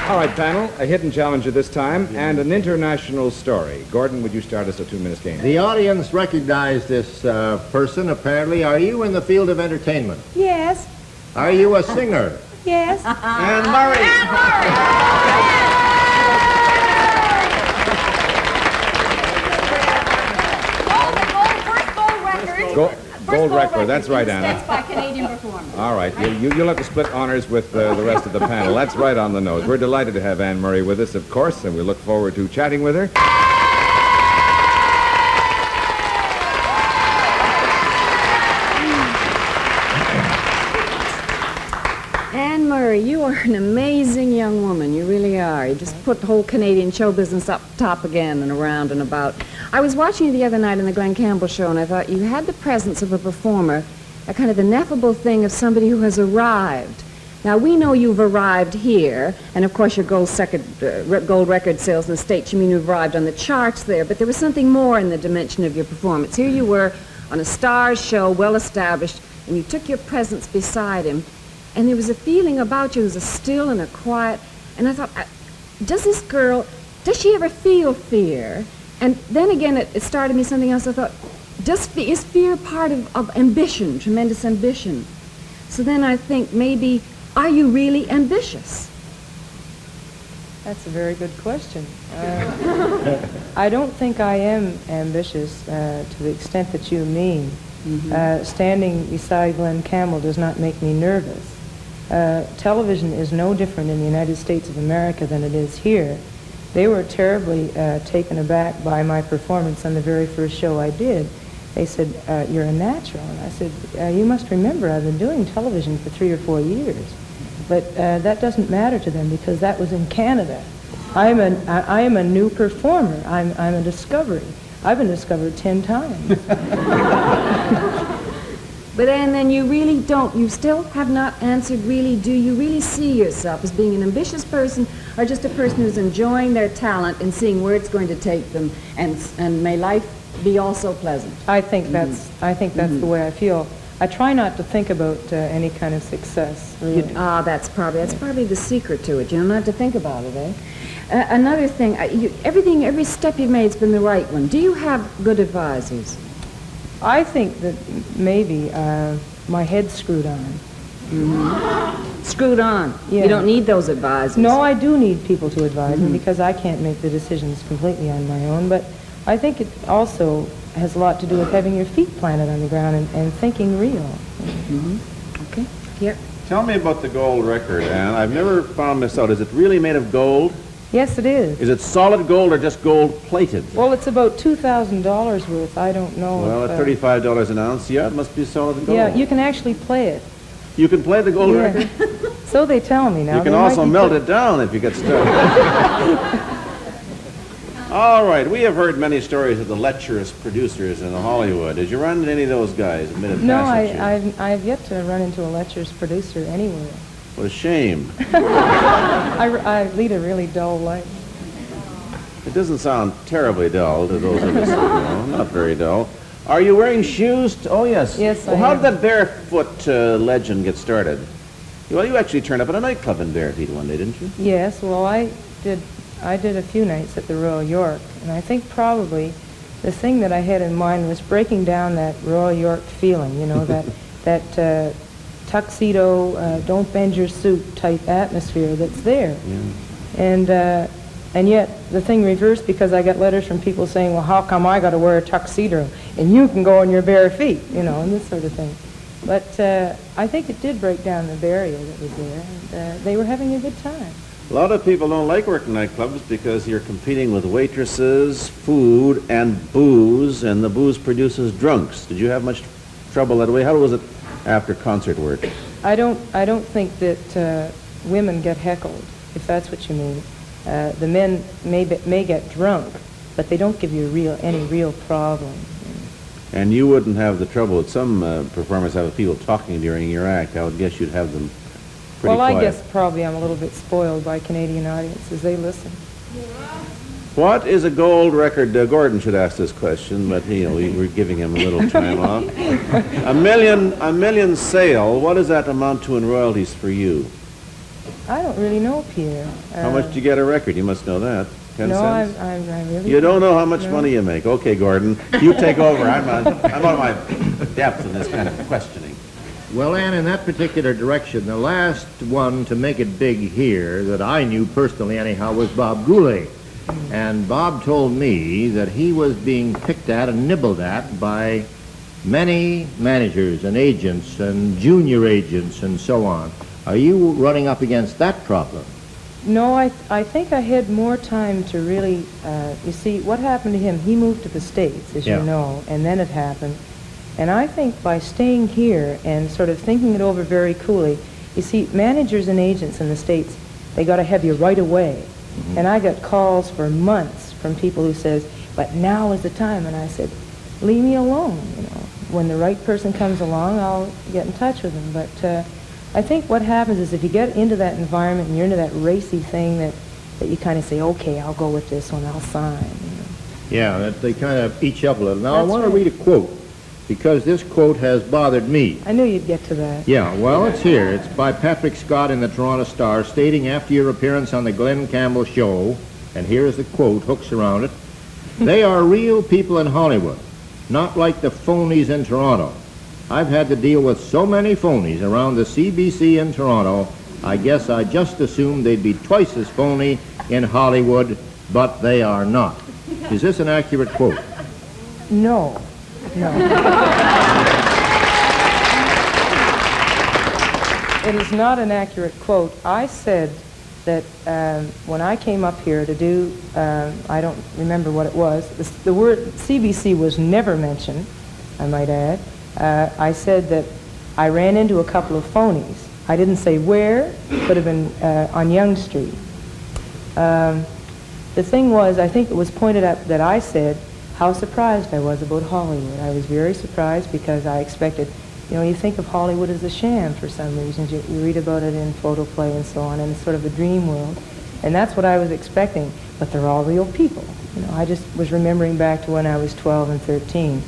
All right, panel, a hidden challenger this time and an international story. Gordon, would you start us a 2-minute game? The audience recognized this person, apparently. Are you in the field of entertainment? Yes. Are you a singer? Yes. Anne Murray. Gold record, that's right, Anna. That's by Canadian performer. All right, you'll have to split honors with the rest of the panel. That's right on the nose. We're delighted to have Anne Murray with us, of course, and we look forward to chatting with her. Anne Murray, you are an amazing young woman. You really are. You just put the whole Canadian show business up top again and around and about. I was watching you the other night on the Glenn Campbell show, and I thought you had the presence of a performer, a kind of ineffable thing of somebody who has arrived. Now, we know you've arrived here, and of course your gold record sales in the States, you mean you've arrived on the charts there, but there was something more in the dimension of your performance. Here you were on a Starz show, well-established, and you took your presence beside him, and there was a feeling about you, it was a still and a quiet, and I thought, does this girl, does she ever feel fear? And then again, it started me something else. I thought, is fear part of ambition, tremendous ambition? So then I think maybe, are you really ambitious? That's a very good question. I don't think I am ambitious to the extent that you mean. Mm-hmm. Standing beside Glenn Campbell does not make me nervous. Television is no different in the United States of America than it is here. They were terribly taken aback by my performance on the very first show I did. They said, you're a natural. And I said, you must remember, I've been doing television for 3 or 4 years. But that doesn't matter to them because that was in Canada. I am a new performer. I'm a discovery. I've been discovered 10 times. But then you really don't, you still have not answered really, do you really see yourself as being an ambitious person or just a person who's enjoying their talent and seeing where it's going to take them and may life be also pleasant? I think that's the way I feel. I try not to think about any kind of success, really. That's probably the secret to it, not to think about it, eh? Another thing, every step you've made has been the right one. Do you have good advisors? I think that maybe my head's screwed on. Mm-hmm. Screwed on? Yeah. You don't need those advisors? No, I do need people to advise me because I can't make the decisions completely on my own. But I think it also has a lot to do with having your feet planted on the ground and thinking real. Mm-hmm. Okay. Here. Tell me about the gold record, Anne. I've never found this out. Is it really made of gold? Yes, it is. Is it solid gold or just gold-plated? Well, it's about $2,000 worth. I don't know. Well, at $35 an ounce, yeah, it must be solid gold. Yeah, you can actually play it. You can play the gold record? So they tell me now. You can also melt it down if you get started. All right, we have heard many stories of the lecherous producers in Hollywood. Did you run into any of those guys? No, I've yet to run into a lecherous producer anywhere. What a shame. I lead a really dull life. It doesn't sound terribly dull to those of us who know. Not very dull. Are you wearing shoes? Oh, yes. Yes, well, how did that barefoot legend get started? Well, you actually turned up at a nightclub in Bare Feet one day, didn't you? Yes, well, I did a few nights at the Royal York, and I think probably the thing that I had in mind was breaking down that Royal York feeling, that tuxedo, don't bend your suit type atmosphere that's there. Yeah. And yet the thing reversed because I got letters from people saying, well, how come I got to wear a tuxedo and you can go on your bare feet, and this sort of thing. But I think it did break down the barrier that was there, and they were having a good time. A lot of people don't like working nightclubs because you're competing with waitresses, food, and booze, and the booze produces drunks. Did you have much trouble that way? How was it after concert work? I don't think that women get heckled, if that's what you mean. The men may get drunk, but they don't give you any real problem. And you wouldn't have the trouble that some performers have with people talking during your act. I would guess you'd have them pretty quiet. I guess probably I'm a little bit spoiled by Canadian audiences. They listen. What is a gold record? Gordon should ask this question, but we're giving him a little time off. A million sale. What does that amount to in royalties for you? I don't really know, Pierre. How much do you get a record? You must know that. 10 No, cents? I really You don't know how much No. money you make. Okay, Gordon, you take over. I'm on my depth in this kind of questioning. Well, Ann, in that particular direction, the last one to make it big here that I knew personally anyhow was Bob Goulet. And Bob told me that he was being picked at and nibbled at by many managers and agents and junior agents and so on. Are you running up against that problem? No, I think I had more time to really, you see, what happened to him, he moved to the States, as Yeah. you know, and then it happened. And I think by staying here and sort of thinking it over very coolly, you see, managers and agents in the States, they got to have you right away. And I got calls for months from people who says, but now is the time. And I said, leave me alone, you know. When the right person comes along, I'll get in touch with them. But I think what happens is if you get into that environment and you're into that racy thing that you kind of say, okay, I'll go with this one, I'll sign. You know. Yeah, that they kind of eat you up a little. Now, I That's want to right. read a quote, because this quote has bothered me. I knew you'd get to that. Yeah, well, it's here. It's by Patrick Scott in the Toronto Star, stating after your appearance on the Glenn Campbell Show, and here is the quote, hooks around it, "They are real people in Hollywood, not like the phonies in Toronto. I've had to deal with so many phonies around the CBC in Toronto, I guess I just assumed they'd be twice as phony in Hollywood, but they are not." Is this an accurate quote? No. No. It is not an accurate quote. I said that when I came up here to do, I don't remember what it was, the word CBC was never mentioned, I might add. I said that I ran into a couple of phonies. I didn't say where, could have been on Yonge Street. The thing was, I think it was pointed out that I said how surprised I was about Hollywood. I was very surprised because I expected, you know, you think of Hollywood as a sham for some reasons. You read about it in photoplay and so on, and it's sort of a dream world. And that's what I was expecting, but they're all real people. You know, I just was remembering back to when I was 12 and 13.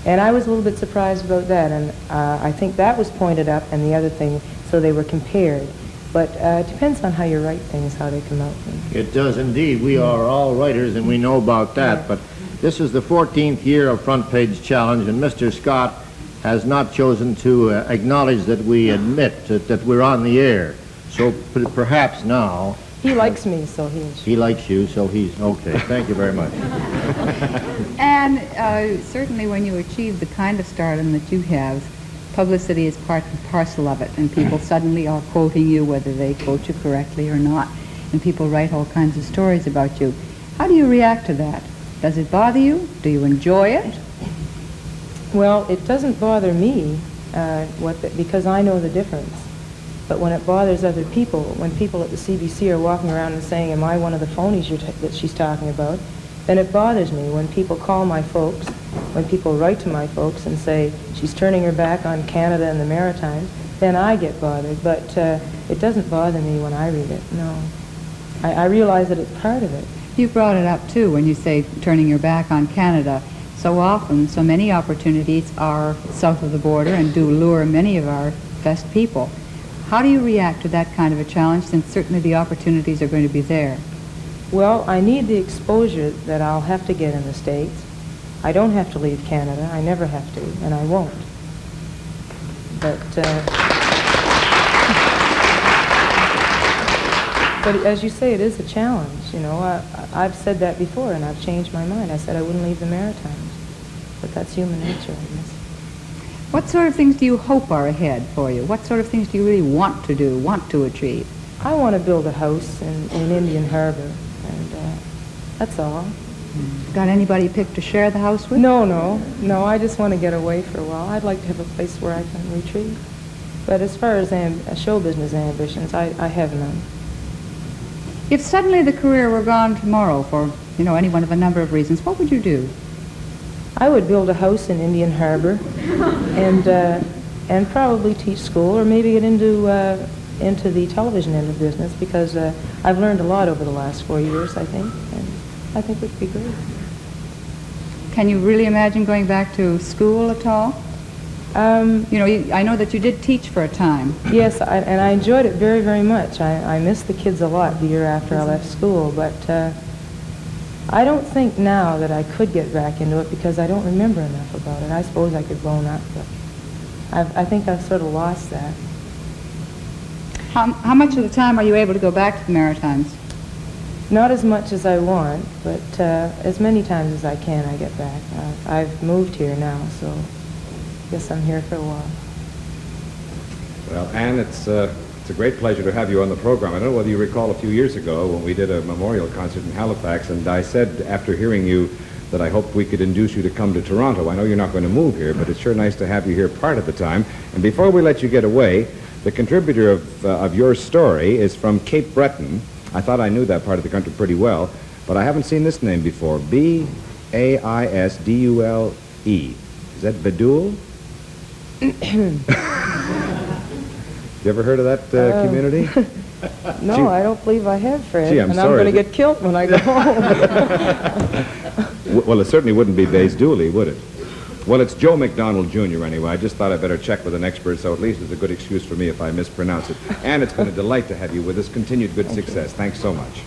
And I was a little bit surprised about that, and I think that was pointed up, and the other thing, so they were compared. But it depends on how you write things, how they come out. It does indeed. We are all writers, and we know about that. Yeah. But this is the 14th year of Front Page Challenge, and Mr. Scott has not chosen to acknowledge that we admit that we're on the air. So perhaps now... He likes me, so He likes you, so he's... Okay, thank you very much. And certainly when you achieve the kind of stardom that you have, publicity is part and parcel of it, and people suddenly are quoting you, whether they quote you correctly or not, and people write all kinds of stories about you. How do you react to that? Does it bother you? Do you enjoy it? Well, it doesn't bother me because I know the difference. But when it bothers other people, when people at the CBC are walking around and saying, am I one of the phonies that she's talking about, then it bothers me. When people call my folks, when people write to my folks and say, she's turning her back on Canada and the Maritimes, then I get bothered. But it doesn't bother me when I read it, no. I realize that it's part of it. You brought it up, too, when you say turning your back on Canada. So often, so many opportunities are south of the border and do lure many of our best people. How do you react to that kind of a challenge, since certainly the opportunities are going to be there? Well, I need the exposure that I'll have to get in the States. I don't have to leave Canada. I never have to, and I won't. But as you say, it is a challenge. You know, I've said that before, and I've changed my mind. I said I wouldn't leave the Maritimes, but that's human nature, I guess. What sort of things do you hope are ahead for you? What sort of things do you really want to do, want to achieve? I want to build a house in Indian Harbor, and that's all. Got anybody picked to share the house with? No, I just want to get away for a while. I'd like to have a place where I can retreat. But as far as show business ambitions, I have none. If suddenly the career were gone tomorrow for, any one of a number of reasons, what would you do? I would build a house in Indian Harbor and probably teach school, or maybe get into the television end of business, because I've learned a lot over the last 4 years, I think, and I think it would be great. Can you really imagine going back to school at all? You know, I know that you did teach for a time. Yes, and I enjoyed it very, very much. I missed the kids a lot the year after I left school, but I don't think now that I could get back into it because I don't remember enough about it. I suppose I could bone up, but I think I've sort of lost that. How much of the time are you able to go back to the Maritimes? Not as much as I want, but as many times as I can I get back. I've moved here now, so I guess I'm here for a while. Well, Anne, it's a great pleasure to have you on the program. I don't know whether you recall a few years ago when we did a memorial concert in Halifax, and I said after hearing you that I hoped we could induce you to come to Toronto. I know you're not going to move here, but it's sure nice to have you here part of the time. And before we let you get away, the contributor of your story is from Cape Breton. I thought I knew that part of the country pretty well, but I haven't seen this name before. B-A-I-S-D-U-L-E. Is that Badul? You ever heard of that community? No, Gee. I don't believe I have, Fred. Gee, I'm and sorry. I'm going to get killed when I go home. Well, it certainly wouldn't be Bays Dooley, would it? Well, it's Joe McDonald Jr. anyway. I just thought I'd better check with an expert, so at least it's a good excuse for me if I mispronounce it. And it's been a delight to have you with us. Continued good success. Thanks so much.